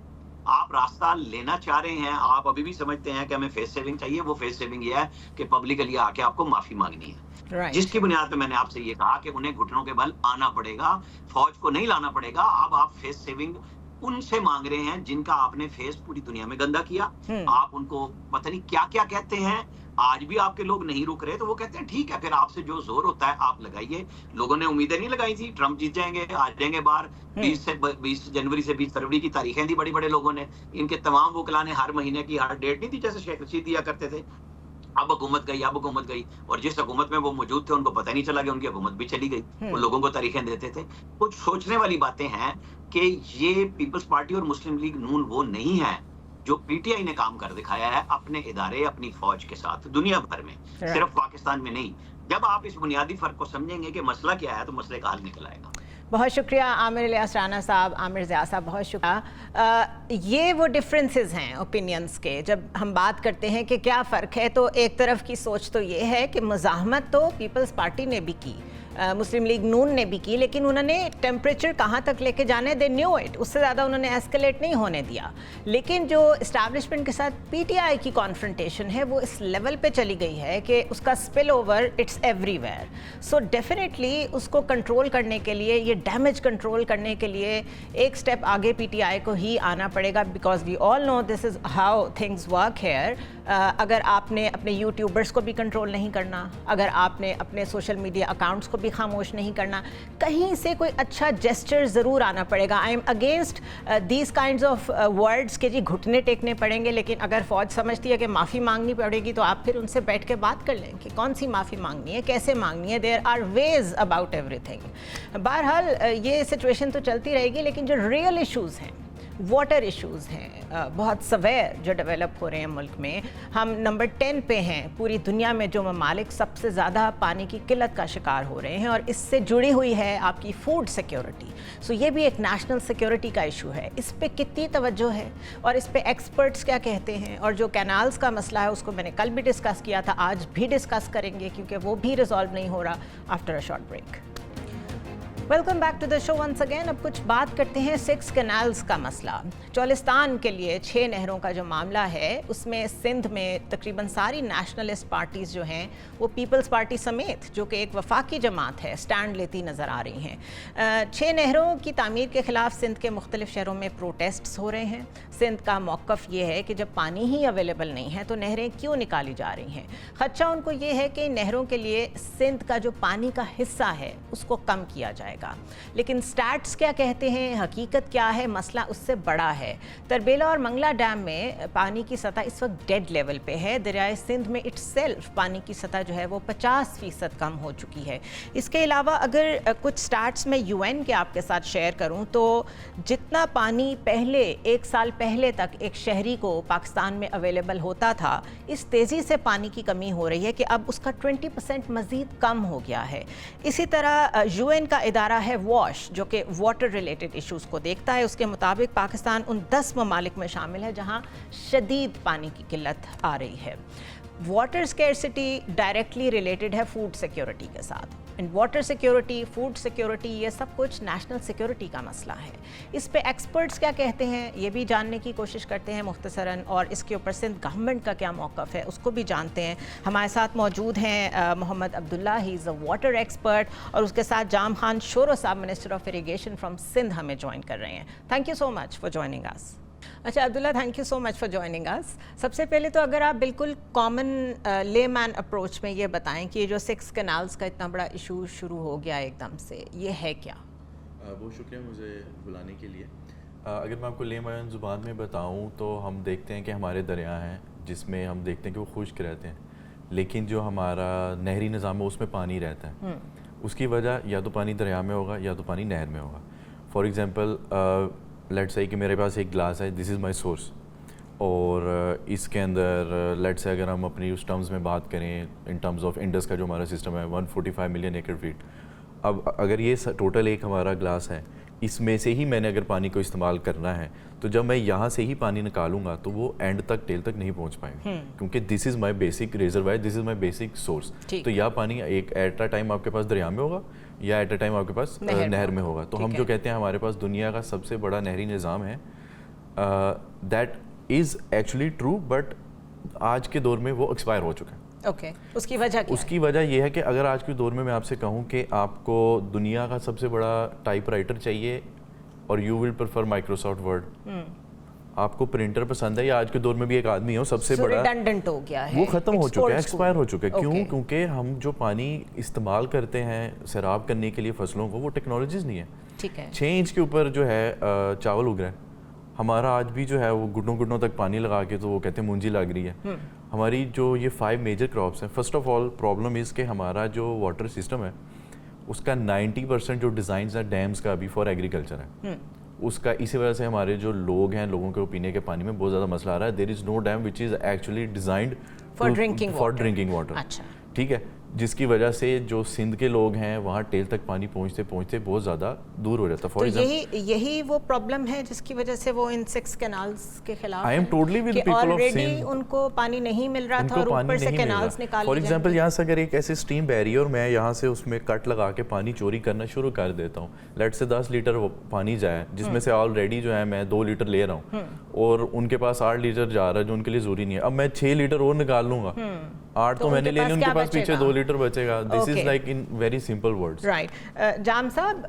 आप रास्ता लेना चाह रहे हैं? आप अभी भी समझते हैं कि हमें फेस सेविंग चाहिए? वो फेस सेविंग ये है कि पब्लिकली आके आपको माफी मांगनी है, जिसकी बुनियाद पे मैंने आपसे ये कहा कि उन्हें घुटनों के बल आना पड़ेगा, फौज को नहीं लाना पड़ेगा। अब आप फेस सेविंग उनसे मांग रहे हैं जिनका आपने फेस पूरी दुनिया में गंदा किया। आप उनको पता नहीं क्या क्या कहते हैं, आज भी आपके लोग नहीं रुक रहे, तो वो कहते हैं ठीक है, फिर आपसे जो जोर होता है आप लगाइए। लोगों ने उम्मीदें नहीं लगाई थी ट्रंप जीत जाएंगे, आ जाएंगे बाहर। 20 जनवरी से 20 फरवरी की तारीखें दी बड़ी बड़े लोगों ने। इनके तमाम वकला ने हर महीने की हर डेट नहीं थी जैसे शेख रशीद दिया करते थे। अब हुकूमत गई, और जिस हुकूमत में वो मौजूद थे उनको पता नहीं चला कि उनकी हुकूमत भी चली गई। वो लोगों को तारीखें देते थे। कुछ सोचने वाली बातें हैं कि ये पीपल्स पार्टी और मुस्लिम लीग नून वो नहीं है जो PTI ने काम कर दिखाया है अपने इदारे, अपनी फौज के साथ दुनिया भर में, सिर्फ पाकिस्तान में नहीं। जब आप इस बुनियादी फर्क को समझेंगे कि मसला क्या है, तो मसले का हल निकल आएगा। बहुत शुक्रिया आमिर इलियास राणा साहब, आमिर ज़िया साहब, बहुत शुक्रिया। ये वो डिफरेंसेस हैं ओपिनियंस के। जब हम बात करते हैं कि क्या फ़र्क है, तो एक तरफ की सोच तो ये है कि मुज़ाहमत तो पीपल्स पार्टी ने भी की, मुस्लिम लीग नून ने भी की, लेकिन उन्होंने टेम्परेचर कहाँ तक लेके जाने, दे न्यू इट, उससे ज़्यादा उन्होंने एस्केलेट नहीं होने दिया। लेकिन जो इस्टेब्लिशमेंट के साथ PTI की कॉन्फ्रंटेशन है वो इस लेवल पे चली गई है कि उसका spill over it's everywhere. So definitely उसको कंट्रोल करने के लिए, ये डैमेज कंट्रोल करने के लिए एक स्टेप आगे PTI को ही आना पड़ेगा, because we all know this is how things work here. अगर आपने अपने यूट्यूबर्स को भी कंट्रोल नहीं करना, अगर आपने अपने सोशल मीडिया अकाउंट्स को भी खामोश नहीं करना, कहीं से कोई अच्छा जेस्चर ज़रूर आना पड़ेगा। I am against these kinds of words के जी घुटने टेकने पड़ेंगे, लेकिन अगर फ़ौज समझती है कि माफ़ी मांगनी पड़ेगी तो आप फिर उनसे बैठ के बात कर लें कि कौन सी माफ़ी मांगनी है, कैसे मांगनी है। There are ways about everything. बहरहाल ये सिचुएशन तो चलती रहेगी, लेकिन जो रियल इशूज़ हैं, वाटर इश्यूज़ हैं बहुत सवेयर जो डेवलप हो रहे हैं मुल्क में। हम नंबर 10 पे हैं पूरी दुनिया में जो ममालिक सबसे ज़्यादा पानी की किल्लत का शिकार हो रहे हैं, और इससे जुड़ी हुई है आपकी फूड सिक्योरिटी। सो ये भी एक नेशनल सिक्योरिटी का इशू है। इस पे कितनी तवज्जो है और इस पे एक्सपर्ट्स क्या कहते हैं। और जो कैनाल्स का मसला है उसको मैंने कल भी डिस्कस किया था, आज भी डिस्कस करेंगे क्योंकि वो भी रिजॉल्व नहीं हो रहा। After a short break, welcome back to the show once again. अब कुछ बात करते हैं 6 कैनाल्स का मसला। चौलिस्तान के लिए 6 नहरों का जो मामला है, उसमें सिंध में तकरीबन सारी नेशनलिस्ट पार्टीज़ जो हैं वो पीपल्स पार्टी समेत, जो कि एक वफाकी जमात है, स्टैंड लेती नज़र आ रही हैं। 6 नहरों की तामीर के ख़िलाफ़ सिंध के मुख्तलिफ़ शहरों में प्रोटेस्ट्स हो रहे हैं। सिंध का मौक़िफ़ ये है कि जब पानी ही अवेलेबल नहीं है तो नहरें क्यों निकाली जा रही हैं। ख़दशा उनको ये है कि नहरों के लिए सिंध का जो पानी का हिस्सा है उसको कम किया जाएगा। जाएगा। लेकिन स्टैट्स क्या कहते हैं, हकीकत क्या है, मसला उससे बड़ा है। तरबेला और मंगला डैम में पानी की सतह इस वक्त डेड लेवल पे है। दरियाए सिंध में इटसेल्फ पानी की सतह जो है वो 50% कम हो चुकी है। इसके अलावा अगर कुछ स्टैट्स में UN के आपके साथ शेयर करूं तो जितना पानी पहले 1 साल पहले तक एक शहरी को पाकिस्तान में अवेलेबल होता था, इस तेज़ी से पानी की कमी हो रही है कि अब उसका 20% मज़ीद कम हो गया है। इसी तरह UN का इदारा है वॉश, जो कि वाटर रिलेटेड इश्यूज़ को देखता है। उसके मुताबिक पाकिस्तान उन 10 ममालिक में शामिल है जहां शदीद पानी की किल्लत आ रही है। वाटर स्कैर्सिटी डायरेक्टली रिलेटेड है फूड सिक्योरिटी के साथ। And water security, food security, ये सब कुछ नेशनल सिक्योरिटी का मसला है। इस पे एक्सपर्ट्स क्या कहते हैं ये भी जानने की कोशिश करते हैं मुख्तसरन, और इसके ऊपर सिंध गवर्नमेंट का क्या मौक़िफ़ है उसको भी जानते हैं। हमारे साथ मौजूद हैं Mohammad Abdullah, he is a water expert, और उसके साथ जाम खान शोरो साहब, minister of irrigation from Sindh, हमें ज्वाइन कर रहे हैं। Thank you so much for joining us. अच्छा Abdullah, thank you so much for joining us. सबसे पहले तो अगर आप बिल्कुल कॉमन लेमैन अप्रोच में ये बताएं कि ये जो 6 कैनाल्स का इतना बड़ा इशू शुरू हो गया एकदम से, ये है क्या? बहुत शुक्रिया मुझे बुलाने के लिए। अगर मैं आपको लेमैन ज़ुबान में बताऊं तो हम देखते हैं कि हमारे दरिया हैं जिसमें हम देखते हैं कि वो खुश्क रहते हैं, लेकिन जो हमारा नहरी निज़ाम है उसमें पानी रहता है। उसकी वजह या तो पानी दरिया में होगा या तो पानी नहर में होगा। फॉर एग्ज़ाम्पल लेट्स से कि मेरे पास एक ग्लास है, दिस इज़ माय सोर्स, और इसके अंदर लेट्स से अगर हम अपनी उस टर्म्स में बात करें, इन टर्म्स ऑफ इंडस का जो हमारा सिस्टम है 145 मिलियन एकड़ फीट। अब अगर ये टोटल एक हमारा ग्लास है, इसमें से ही मैंने अगर पानी को इस्तेमाल करना है तो जब मैं यहाँ से ही पानी निकालूंगा तो वो एंड तक टेल तक नहीं पहुँच पाएंगे, क्योंकि this is my basic reservoir, this is my basic source. तो यह पानी एक एट अ टाइम आपके पास दरिया में होगा या एट अ टाइम आपके पास नहर में होगा। तो हम जो कहते हैं हमारे पास दुनिया का सबसे बड़ा नहरी निज़ाम है, that is actually true, but आज के दौर में वो एक्सपायर हो चुका है। ओके, उसकी वजह क्या? उसकी वजह यह है कि अगर आज के दौर में मैं आपसे कहूँ कि आपको दुनिया का सबसे बड़ा टाइपराइटर चाहिए और you will prefer Microsoft word, आपको प्रिंटर पसंद है, या आज के दौर में भी एक आदमी हो सबसे बड़ा रिडंडेंट हो गया है, वो खत्म हो चुका है, एक्सपायर हो चुका है। क्यों? क्योंकि हम जो पानी इस्तेमाल करते हैं सैराब करने के लिए फसलों को, वो टेक्नोलॉजीज नहीं है। ठीक है, 6 इंच के ऊपर जो है चावल उग रहा है, हमारा आज भी जो है वो घुटनों घुटनों तक पानी लगा के तो वो कहते हैं मुंजी लग रही है। हमारी जो ये 5 मेजर क्रॉप्स हैं, first of all problem is के हमारा जो वाटर सिस्टम है उसका 90% जो डिज़ाइन है डैम्स का अभी फॉर एग्रीकल्चर है, उसका इसी वजह से हमारे जो लोग हैं, लोगों के पीने के पानी में बहुत ज़्यादा मसला आ रहा है। There is no dam which is actually designed for drinking water. अच्छा, ठीक है, जिसकी वजह से जो सिंध के लोग हैं वहाँ टेल तक पानी पहुँचते पहुँचते बहुत ज़्यादा दूर हो जाता है। तो यही वो प्रॉब्लम है जिसकी वजह से वो इन 6 कैनाल्स के खिलाफ I am totally with people of Sindh. उनको पानी नहीं मिल रहा था और ऊपर से कैनाल्स निकाल। फॉर एग्जांपल यहाँ से अगर एक ऐसे स्ट्रीम बह रही है और मैं यहाँ से उसमें कट लगा के पानी चोरी करना शुरू कर देता हूँ, लेट से 10 लीटर पानी जाए जिसमें से ऑलरेडी जो है मैं 2 लीटर ले रहा हूँ और उनके पास 8 लीटर जा रहा है जो उनके लिए जरूरी नहीं है। अब मैं 6 लीटर और निकाल लूंगा, 8 तो मैंने ले ली, उनके पास पीछे 2 लीटर बचेगा। This is like in very simple words. Right, Jam साहब,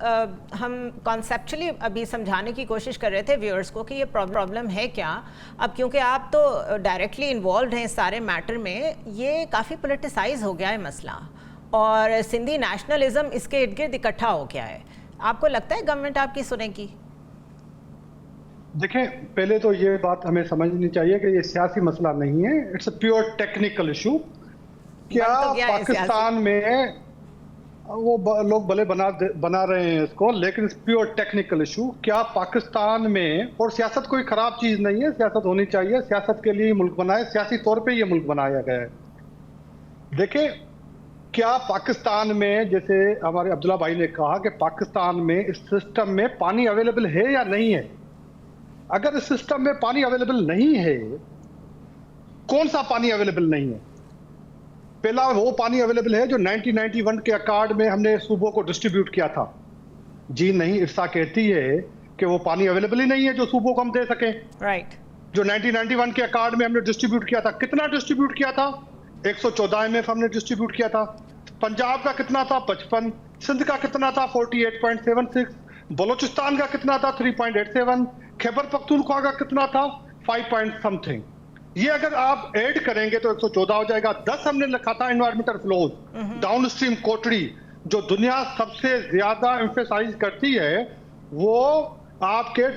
हम कॉन्सेप्चुअली अभी समझाने की कोशिश कर रहे थे व्यूअर्स को कि ये प्रॉब्लम है क्या। अब क्योंकि आप तो डायरेक्टली इन्वॉल्व हैं इस सारे मैटर में, ये काफ़ी पोलिटिसाइज हो गया है मसला और सिंधी नेशनलिज्म इसके इर्द गिर्द इकट्ठा हो गया है। आपको लगता है गवर्नमेंट आपकी सुनेगी? देखें, पहले तो ये बात हमें समझनी चाहिए कि ये सियासी मसला नहीं है, it's a pure technical issue. क्या पाकिस्तान में वो लोग भले बना रहे हैं इसको, लेकिन इट्स प्योर टेक्निकल इशू। क्या पाकिस्तान में, और सियासत कोई खराब चीज नहीं है, सियासत होनी चाहिए, सियासत के लिए मुल्क बनाए, सियासी तौर पे ये मुल्क बनाया गया है। देखिए, क्या पाकिस्तान में, जैसे हमारे अब्दुल्ला भाई ने कहा कि पाकिस्तान में इस सिस्टम में पानी अवेलेबल है या नहीं है। अगर इस सिस्टम में पानी अवेलेबल नहीं है, कौन सा पानी अवेलेबल नहीं है? पहला वो पानी अवेलेबल है जो 1991 के अकॉर्ड में हमने सूबों को डिस्ट्रीब्यूट किया था। जी नहीं, इर्सा कहती है कि वो पानी अवेलेबल ही नहीं है जो सूबों को हम दे सकें। राइट, जो 1991 के अकॉर्ड में हमने डिस्ट्रीब्यूट किया था, कितना डिस्ट्रीब्यूट किया था? 114 MF हमने डिस्ट्रीब्यूट किया था। पंजाब का कितना था? 55। सिंध का कितना था? 48.76। बलोचिस्तान का कितना था? 3.87। खैबर पख्तूनख्वा का कितना था? 5 पॉइंट समथिंग। ये अगर आप ऐड करेंगे तो 114 हो जाएगा। 10 हमने लिखा था environmental flows, down stream Kotri, जो दुनिया सबसे ज्यादा एम्फेसाइज करती है वो आपके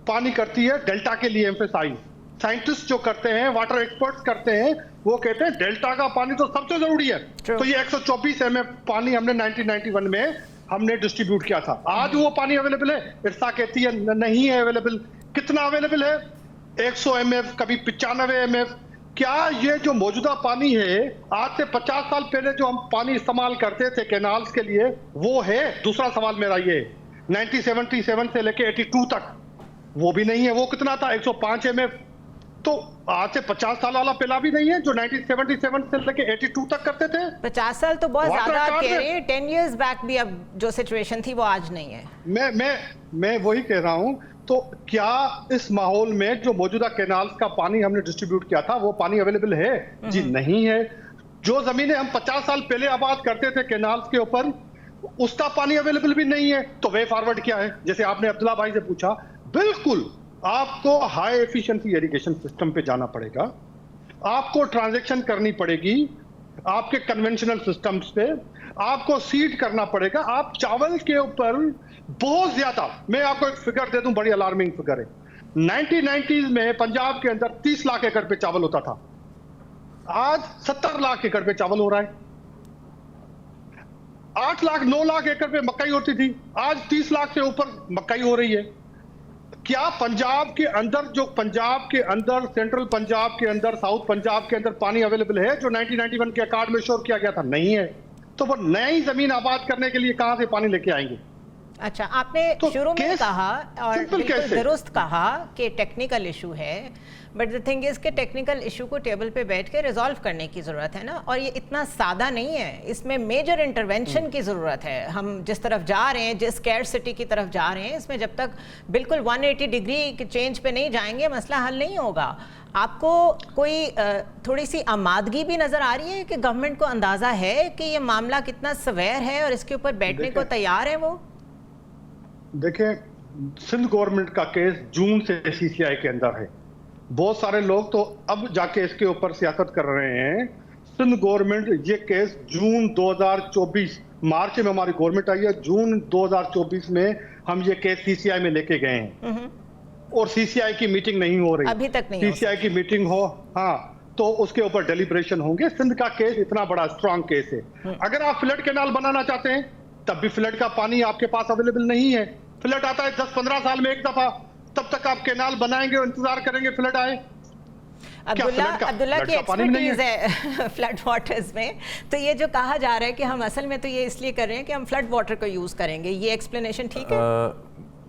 पानी करती है डेल्टा के लिए एम्फेसाइज। साइंटिस्ट जो करते हैं, वाटर एक्सपर्ट्स करते हैं, वो कहते हैं डेल्टा का पानी तो सबसे जरूरी है। तो ये 124 mf पानी हमने 1991 में हमने डिस्ट्रीब्यूट किया था। आज वो पानी अवेलेबल है? इर्सा कहती है नहीं है अवेलेबल। कितना अवेलेबल है? 100 mf, कभी 95 mf। क्या ये जो मौजूदा पानी है, आज से 50 साल पहले जो हम पानी इस्तेमाल करते थे कैनाल्स के लिए, वो है? दूसरा सवाल मेरा ये, 1977 से लेके 82 तक वो भी नहीं है। वो कितना था? 105 mf। तो आज से 50 साल वाला पहला भी नहीं है जो 1977 से लेके 82 तक करते थे। 50 साल तो बहुत ज्यादा आप कह रहे हैं। 10 years बैक भी अब जो सिचुएशन थी वो आज नहीं है। मैं वही कह रहा हूं। तो क्या इस माहौल में जो मौजूदा कैनाल्स का पानी हमने डिस्ट्रीब्यूट किया था वो पानी अवेलेबल है? जी नहीं है। जो जमीनें हम 50 साल पहले आबाद करते थे कैनाल्स के ऊपर, उसका पानी अवेलेबल भी नहीं है। तो वे फॉरवर्ड क्या है? जैसे आपने अब्दुल्ला भाई से पूछा, बिल्कुल आपको हाई एफिशिएंसी इरिगेशन सिस्टम पे जाना पड़ेगा, आपको ट्रांजैक्शन करनी पड़ेगी आपके कन्वेंशनल सिस्टम्स पे, आपको सीड करना पड़ेगा। आप चावल के ऊपर बहुत ज्यादा, मैं आपको एक फिगर दे दूं, बड़ी अलार्मिंग फिगर है। 1990s में पंजाब के अंदर 30 लाख एकड़ पे चावल होता था, आज 70 लाख एकड़ पे चावल हो रहा है। 8 लाख 9 लाख एकड़ पे मकई होती थी, आज 30 लाख से ऊपर मकई हो रही है। क्या पंजाब के अंदर, जो पंजाब के अंदर, सेंट्रल पंजाब के अंदर, साउथ पंजाब के अंदर पानी अवेलेबल है जो 1991 के अकार्ड में श्योर किया गया था? नहीं है। तो वो नई जमीन आबाद करने के लिए कहां से पानी लेके आएंगे? अच्छा, आपने तो शुरू में कहा और बिल्कुल दुरुस्त कहा कि टेक्निकल इशू है, बट द थिंग इज कि टेक्निकल इशू को टेबल पे बैठ के रिजॉल्व करने की ज़रूरत है ना, और ये इतना सादा नहीं है, इसमें मेजर इंटरवेंशन की ज़रूरत है। हम जिस तरफ जा रहे हैं, जिस स्कैरसिटी की तरफ जा रहे हैं, इसमें जब तक बिल्कुल 180 डिग्री के चेंज पे नहीं जाएंगे मसला हल नहीं होगा। आपको कोई थोड़ी सी आमादगी भी नज़र आ रही है कि गवर्नमेंट को अंदाज़ा है कि ये मामला कितना सवेर है और इसके ऊपर बैठने को तैयार है वो? देखिए, सिंध गवर्नमेंट का केस जून से सीसीआई के अंदर है। बहुत सारे लोग तो अब जाके इसके ऊपर सियासत कर रहे हैं। सिंध गवर्नमेंट ये केस जून 2024, मार्च में हमारी गवर्नमेंट आई है, जून 2024 में हम ये केस सीसीआई में लेके गए हैं और सीसीआई की मीटिंग नहीं हो रही अभी तक नहीं। सीसीआई की मीटिंग हो, हाँ, तो उसके ऊपर डेलिब्रेशन होंगे। सिंध का केस इतना बड़ा स्ट्रांग केस है। अगर आप फ्लड कैनाल बनाना चाहते हैं तब भी फ्लड का पानी आपके पास अवेलेबल नहीं है। फ्लड आता है 10-15 साल में एक दफा, तब तक आप कैनाल बनाएंगे और इंतजार करेंगे फ्लड आए। अब्दुल्ला की एक्सपर्टीज है फ्लड वाटर्स में, तो ये जो कहा जा रहा है कि हम असल में तो ये इसलिए कर रहे हैं कि हम फ्लड वाटर को यूज करेंगे, ये एक्सप्लेनेशन ठीक है?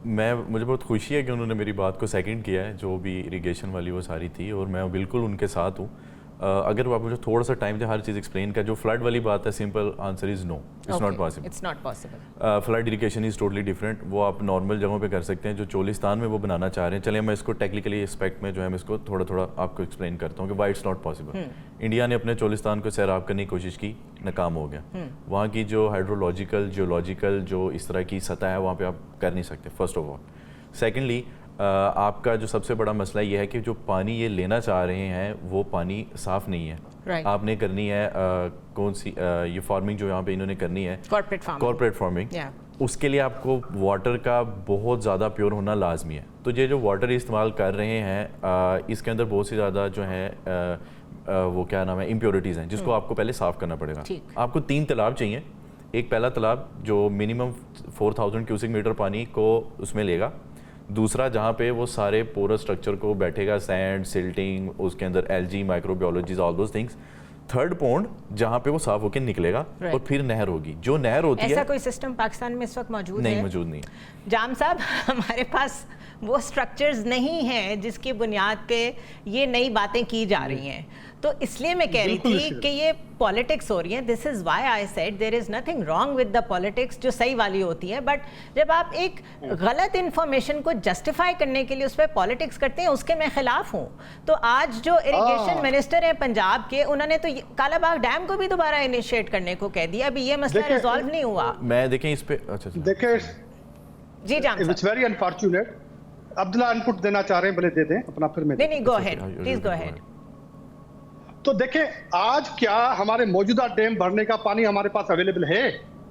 मुझे बहुत खुशी है कि उन्होंने मेरी बात को सेकंड किया है। जो भी इरिगेशन वाली वो सारी थी और मैं बिल्कुल उनके साथ हूँ। अगर आप मुझे थोड़ा सा टाइम दे हर चीज़ एक्सप्लेन कर। जो फ्लड वाली बात है, simple answer is no, it's not possible. It's not possible. Flood irrigation is totally different. वो आप नॉर्मल जगहों पे कर सकते हैं। जो चोलिस्तान में वो बनाना चाह रहे हैं, चलिए मैं इसको टेक्निकली एस्पेक्ट में जो है मैं इसको थोड़ा थोड़ा आपको एक्सप्लेन करता हूँ कि why it's not possible. India ने अपने चोलिस्तान को सैराब करने की कोशिश की, नाकाम हो गया। वहाँ की जो हाइड्रोलॉजिकल, जियोलॉजिकल जो इस तरह की सतह है, वहाँ पर आप कर नहीं सकते, फर्स्ट ऑफ ऑल। सेकेंडली, आपका जो सबसे बड़ा मसला ये है कि जो पानी ये लेना चाह रहे हैं वो पानी साफ़ नहीं है। आपने करनी है कौन सी ये फार्मिंग जो यहाँ पे इन्होंने करनी है, कॉर्पोरेट फार्मिंग, उसके लिए आपको वाटर का बहुत ज़्यादा प्योर होना लाजमी है। तो ये जो वाटर इस्तेमाल कर रहे हैं इसके अंदर बहुत सी ज़्यादा जो है वो क्या नाम है, इम्प्योरिटीज़ हैं, जिसको आपको पहले साफ़ करना पड़ेगा। आपको 3 तालाब चाहिए। एक पहला तालाब जो मिनिमम 4000 क्यूसिक मीटर पानी को उसमें लेगा। दूसरा जहाँ पे वो सारे पोरस स्ट्रक्चर को बैठेगा, सैंड, सिल्टिंग, उसके अंदर algae, microbiologies, all those things. Third pond जहाँ पे वो साफ होकर निकलेगा और फिर नहर होगी। जो नहर होती है, ऐसा कोई सिस्टम पाकिस्तान में इस वक्त मौजूद नहीं, मौजूद नहीं। जाम साहब, हमारे पास वो स्ट्रक्चर्स नहीं हैं जिसकी बुनियाद पे ये नई बातें की जा रही हैं। तो इसलिए मैं कह रही थी कि ये पॉलिटिक्स हो रही है। This is why I said there is nothing wrong with the politics, जो सही वाली होती है। बट जब आप एक गलत इन्फॉर्मेशन को जस्टिफाई करने के लिए उस पर पॉलिटिक्स करते हैं, उसके मैं खिलाफ हूँ। तो आज जो इरिगेशन मिनिस्टर हैं पंजाब के, उन्होंने तो कालाबाग डैम को भी दोबारा इनिशिएट करने को कह दिया। अभी ये मसला रिजॉल्व नहीं हुआ। मैं देखें इस पे, अच्छा देखिए जी जाम साहब, it's very unfortunate. Abdullah input देना चाह रहे हैं, भले दे दें अपना, फिर मैं नहीं, go ahead, please go ahead. तो देखें, आज क्या हमारे मौजूदा डैम भरने का पानी हमारे पास अवेलेबल है?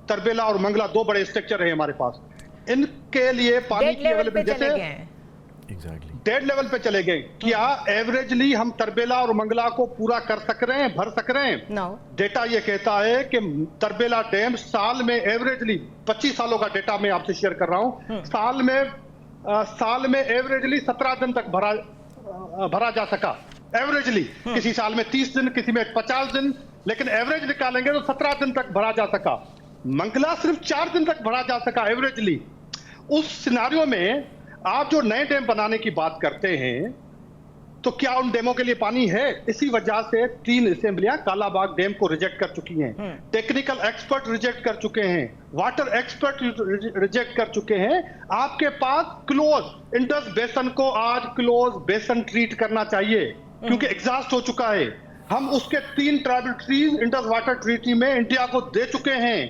तरबेला और मंगला 2 बड़े स्ट्रक्चर है हमारे पास। इनके लिए पानी की अवेलेबिलिटी जैसे डेड लेवल पे चले गए। क्या एवरेजली हम तरबेला और मंगला को पूरा कर सक रहे हैं, भर सक रहे हैं? No. डेटा ये कहता है कि तरबेला डैम साल में एवरेजली 25 सालों का डेटा मैं आपसे शेयर कर रहा हूं, साल में एवरेजली 17 दिन तक भरा जा सका। एवरेजली किसी साल में 30 दिन, किसी में 50 दिन, लेकिन एवरेज निकालेंगे तो 17 दिन तक भरा जा सका। मंगला सिर्फ 4 दिन तक भरा जा सका एवरेजली। उस सिनारियो में आप जो नए डैम बनाने की बात करते हैं, तो क्या उन डैमों के लिए पानी है? इसी वजह से 3 असेंबलियां कालाबाग डैम को रिजेक्ट कर चुकी हैं, टेक्निकल एक्सपर्ट रिजेक्ट कर चुके हैं, वाटर एक्सपर्ट रिजेक्ट कर चुके हैं। आपके पास क्लोज इंडस बेसन को आज क्लोज बेसन ट्रीट करना चाहिए, क्योंकि एग्जॉस्ट हो चुका है। हम उसके 3 tribal trees Indus water treaty में इंडिया को दे चुके हैं।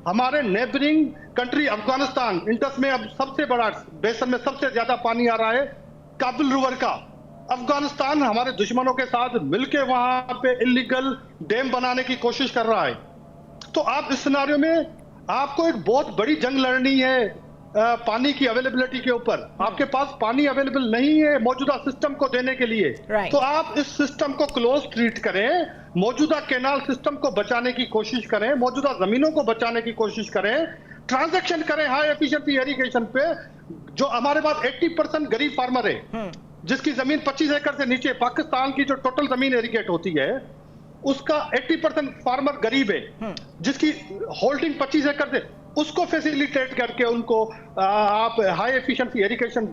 हमारे नेबरिंग कंट्री अफगानिस्तान, इंडस में अब सबसे बड़ा बेसन में सबसे ज्यादा पानी आ रहा है काबुल रिवर का। अफगानिस्तान हमारे दुश्मनों के साथ मिलकर वहां पे इलीगल डैम बनाने की कोशिश कर रहा है। तो आप इस सिनारियो में आपको एक बहुत बड़ी जंग लड़नी है पानी की अवेलेबिलिटी के ऊपर। आपके पास पानी अवेलेबल नहीं है मौजूदा सिस्टम को देने के लिए, तो आप इस सिस्टम को क्लोज ट्रीट करें, मौजूदा कैनाल सिस्टम को बचाने की कोशिश करें, मौजूदा जमीनों को बचाने की कोशिश करें, ट्रांजैक्शन करें हाई एफिशिएंसी इरिगेशन पे। जो हमारे पास 80% गरीब फार्मर है, जिसकी जमीन 25 एकड़ से नीचे, पाकिस्तान की जो टोटल जमीन इरिगेट होती है उसका 80% फार्मर गरीब है, जिसकी होल्डिंग 25 एकड़ से, उसको फैसिलिटेट करके उनको आप हाई एफिशिएंसी इरिगेशन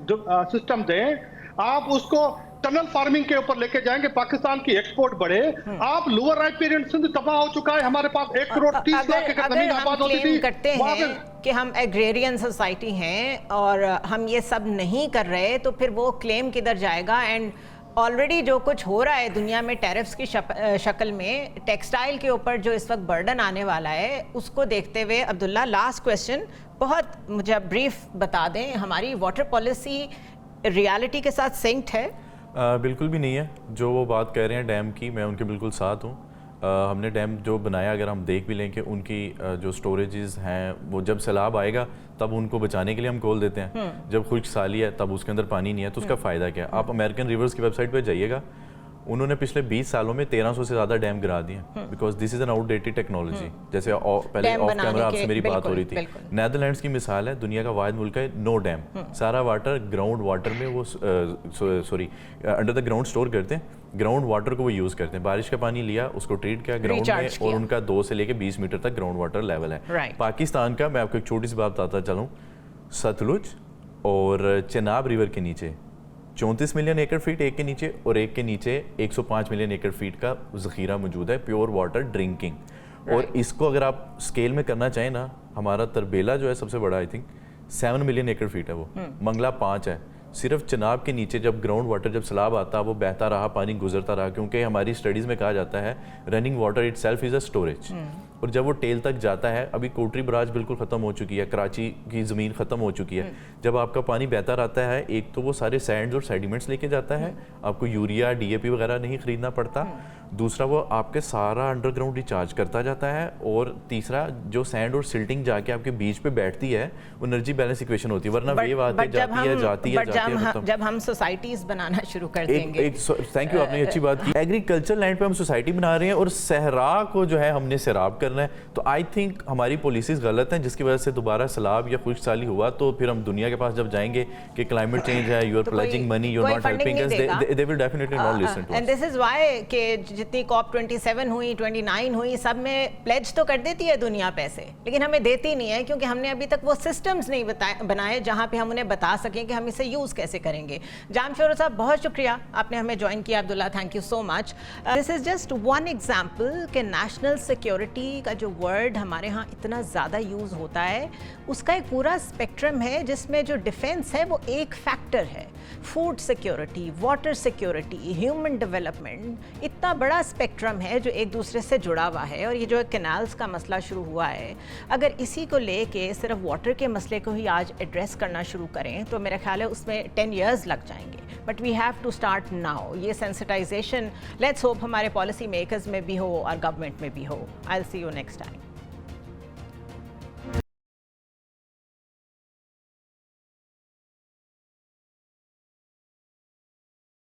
सिस्टम दें। आप उसको टनल फार्मिंग के ऊपर लेके जाएंगे, पाकिस्तान की एक्सपोर्ट बढ़े। आप लोअर राइपेरियन सिंध तबाह हो चुका है, हमारे पास 1 करोड़ 30 लाख एकड़ जमीन आबाद होती थी। करते हैं कि हम एग्रेरियन सोसाइटी हैं और हम ये सब नहीं कर रहे, तो फिर वो क्लेम किधर जाएगा? एंड ऑलरेडी जो कुछ हो रहा है दुनिया में टैरिफ्स की शक्ल में, टेक्सटाइल के ऊपर जो इस वक्त बर्डन आने वाला है, उसको देखते हुए अब्दुल्ला, लास्ट क्वेश्चन, बहुत मुझे ब्रीफ बता दें, हमारी वाटर पॉलिसी रियलिटी के साथ सिंक्ड है? बिल्कुल भी नहीं है। जो वो बात कह रहे हैं डैम की, मैं उनके बिल्कुल साथ हूँ। हमने डैम जो बनाया, अगर हम देख भी लें कि उनकी जो स्टोरेजेस हैं, वो जब सैलाब आएगा तब उनको बचाने के लिए हम खोल देते हैं। जब खुश्क साली है तब उसके अंदर पानी नहीं है, तो उसका फ़ायदा क्या है? आप अमेरिकन रिवर्स की वेबसाइट पर जाइएगा, उन्होंने पिछले 20 सालों में 1300 से ज़्यादा डैम गिरा दिए, because this is an outdated technology. जैसे पहले ऑफ कैमरा आपसे मेरी बात हो रही थी, नेदरलैंड्स की मिसाल है, दुनिया का वाहिद मुल्क है नो डैम, सारा वाटर ग्राउंड वाटर में वो अंडर द ग्राउंड स्टोर करते हैं, ग्राउंड वाटर को वो यूज़ करते हैं। बारिश का पानी लिया, उसको ट्रीट किया ग्राउंड में, और उनका 2 से लेकर 20 मीटर तक ग्राउंड वाटर लेवल है। पाकिस्तान का मैं आपको एक छोटी सी बात बताता चलूँ, सतलुज और चेनाब रिवर के नीचे 34 मिलियन एकड़ फीट एक के नीचे, और एक के नीचे 105 मिलियन एकड़ फीट का ज़ख़ीरा मौजूद है, प्योर वाटर ड्रिंकिंग। और इसको अगर आप स्केल में करना चाहें ना, हमारा तरबेला जो है सबसे बड़ा, आई थिंक 7 मिलियन एकड़ फीट है वो, मंगला 5 है। सिर्फ चनाब के नीचे जब ग्राउंड वाटर, जब सैलाब आता है, वो बहता रहा, पानी गुजरता रहा, क्योंकि हमारी स्टडीज़ में कहा जाता है running water it self is a storage. और जब वो टेल तक जाता है, अभी कोटरी बराज बिल्कुल ख़त्म हो चुकी है, कराची की ज़मीन ख़त्म हो चुकी है, जब आपका पानी बहता रहता है, एक तो वो सारे सैंड्स और सेडिमेंट्स लेके जाता है, आपको यूरिया DAP वगैरह नहीं ख़रीदना पड़ता, दूसरा वो आपके सारा अंडरग्राउंड रिचार्ज करता जाता है, और तीसरा जो सैंड और सिल्टिंग जाके आपके बीच पे बैठती है, वो एनर्जी बैलेंस इक्वेशन होती है, वरना वेव आती जाती है। जब हम सोसाइटीज बनाना शुरू कर देंगे, थैंक यू, आपने अच्छी बात की, एग्रीकल्चर लैंड पे हम सोसाइटी बना रहे हैं और सहरा को जो है हमने सैराब करना है, तो आई थिंक हमारी पॉलिसीज गलत हैं, जिसकी वजह से दोबारा सैलाब या खुश्क साली हुआ, तो फिर हम दुनिया के पास जब जाएंगे कि क्लाइमेट चेंज है, you are pledging money, you are not helping us, they will definitely not listen to us. And this is why कि जितनी COP27 हुई, 29 हुई, सब में प्लेज तो कर देती है दुनिया पैसे, लेकिन हमें देती नहीं है, क्योंकि हमने अभी तक वो सिस्टम्स नहीं बनाए जहां पे हम उन्हें बता सकें कि हम इसे यूज़ कैसे करेंगे। जामशोर साहब, बहुत शुक्रिया, आपने हमें ज्वाइन किया। Abdullah, thank you so much. This is just one example कि नेशनल सिक्योरिटी का जो वर्ड हमारे यहाँ इतना ज़्यादा यूज़ होता है, उसका एक पूरा स्पेक्ट्रम है, जिसमें जो डिफेंस है वो एक फैक्टर है। Food security, water security, human development, इतना बड़ा स्पेक्ट्रम है जो एक दूसरे से जुड़ा हुआ है। और ये जो कैनाल्स का मसला शुरू हुआ है, अगर इसी को लेके सिर्फ वाटर के मसले को ही आज एड्रेस करना शुरू करें, तो मेरा ख्याल है उसमें 10 years लग जाएंगे। But we have to start now. ये सेंसिटाइजेशन लेट्स होप हमारे पॉलिसी मेकर्स में भी हो और गवर्नमेंट में भी हो। I will see you next time.